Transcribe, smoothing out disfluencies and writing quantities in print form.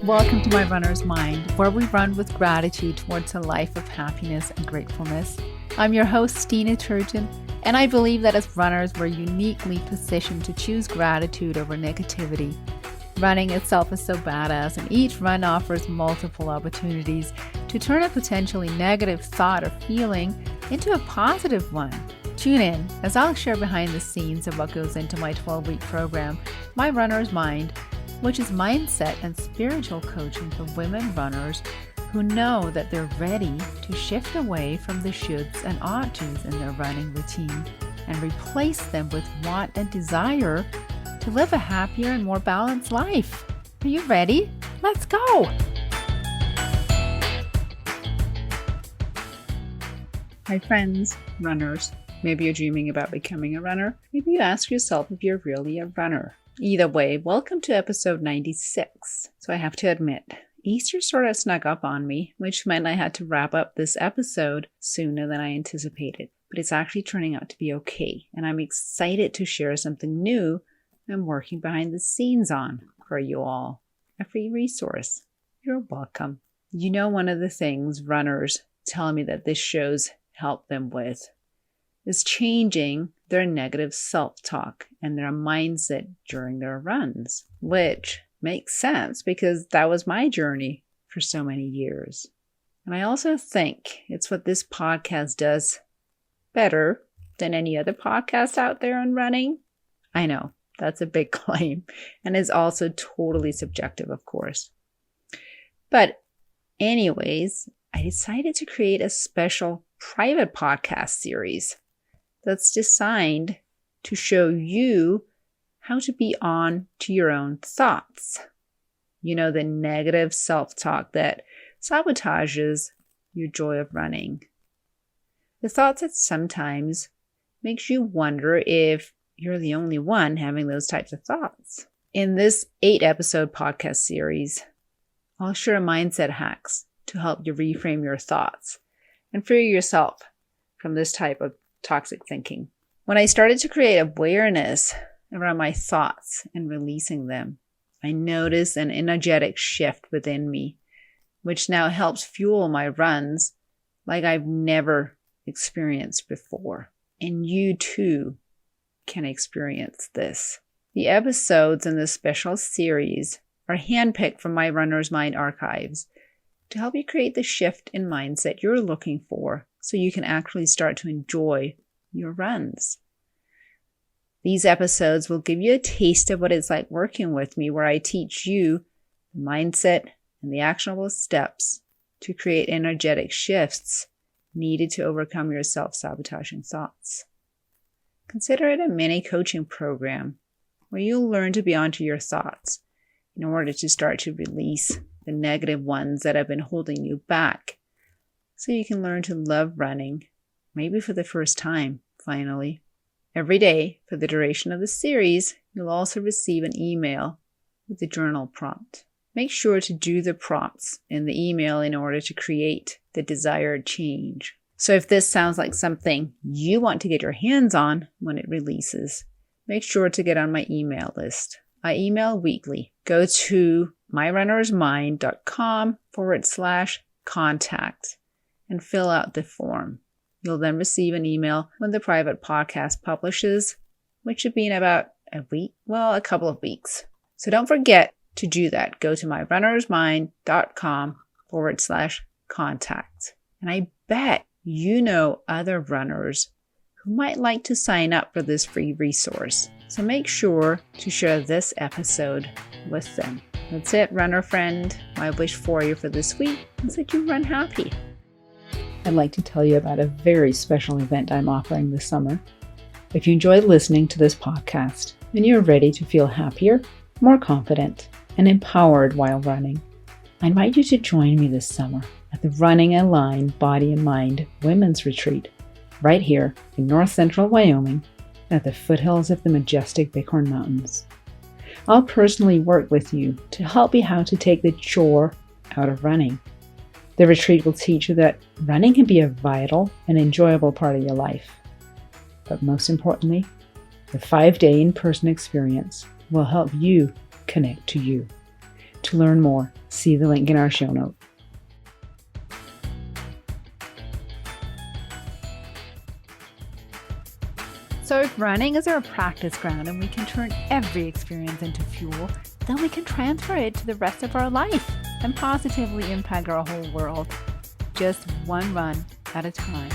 Welcome to My Runner's Mind, where we run with gratitude towards a life of happiness and gratefulness. I'm your host, Stine, and I believe that as runners, we're uniquely positioned to choose gratitude over negativity. Running itself is so badass, and each run offers multiple opportunities to turn a potentially negative thought or feeling into a positive one. Tune in as I'll share behind the scenes of what goes into my 12-week program, My Runner's Mind, which is mindset and spiritual coaching for women runners who know that they're ready to shift away from the shoulds and ought tos in their running routine and replace them with want and desire to live a happier and more balanced life. Are you ready? Let's go! Hi friends, runners. Maybe you're dreaming about becoming a runner. Maybe you ask yourself if you're really a runner. Either way, welcome to episode 96. So I have to admit, Easter sort of snuck up on me, which meant I had to wrap up this episode sooner than I anticipated. But it's actually turning out to be okay, and I'm excited to share something new I'm working behind the scenes on for you all. A free resource. You're welcome. You know, one of the things runners tell me that this show's helped them with is changing their negative self-talk and their mindset during their runs, which makes sense because that was my journey for so many years. And I also think it's what this podcast does better than any other podcast out there on running. I know, that's a big claim, and is also totally subjective, of course. But anyways, I decided to create a special private podcast series that's designed to show you how to be on to your own thoughts. You know, the negative self-talk that sabotages your joy of running. The thoughts that sometimes makes you wonder if you're the only one having those types of thoughts. In this 8-episode podcast series, I'll share mindset hacks to help you reframe your thoughts and free yourself from this type of toxic thinking. When I started to create awareness around my thoughts and releasing them, I noticed an energetic shift within me, which now helps fuel my runs like I've never experienced before. And you too can experience this. The episodes in this special series are handpicked from my Runner's Mind archives to help you create the shift in mindset you're looking for so you can actually start to enjoy your runs. These episodes will give you a taste of what it's like working with me, where I teach you the mindset and the actionable steps to create energetic shifts needed to overcome your self-sabotaging thoughts. Consider it a mini coaching program where you'll learn to be onto your thoughts in order to start to release the negative ones that have been holding you back, so you can learn to love running, maybe for the first time, finally. Every day, for the duration of the series, you'll also receive an email with the journal prompt. Make sure to do the prompts in the email in order to create the desired change. So if this sounds like something you want to get your hands on when it releases, make sure to get on my email list. I email weekly. Go to myrunnersmind.com/contact and fill out the form. You'll then receive an email when the private podcast publishes, which should be in about a couple of weeks. So don't forget to do that. Go to myrunnersmind.com/contact. And I bet you know other runners who might like to sign up for this free resource. So make sure to share this episode with them. That's it, runner friend. My wish for you for this week is that you run happy. I'd like to tell you about a very special event I'm offering this summer. If you enjoy listening to this podcast and you're ready to feel happier, more confident, and empowered while running, I invite you to join me this summer at the Running Aligned Body and Mind Women's Retreat right here in North Central Wyoming at the foothills of the majestic Bighorn Mountains. I'll personally work with you to help you how to take the chore out of running. The retreat will teach you that running can be a vital and enjoyable part of your life. But most importantly, the 5-day in-person experience will help you connect to you. To learn more, See the link in our show notes. So if running is our practice ground and we can turn every experience into fuel, then we can transfer it to the rest of our life and positively impact our whole world, just one run at a time.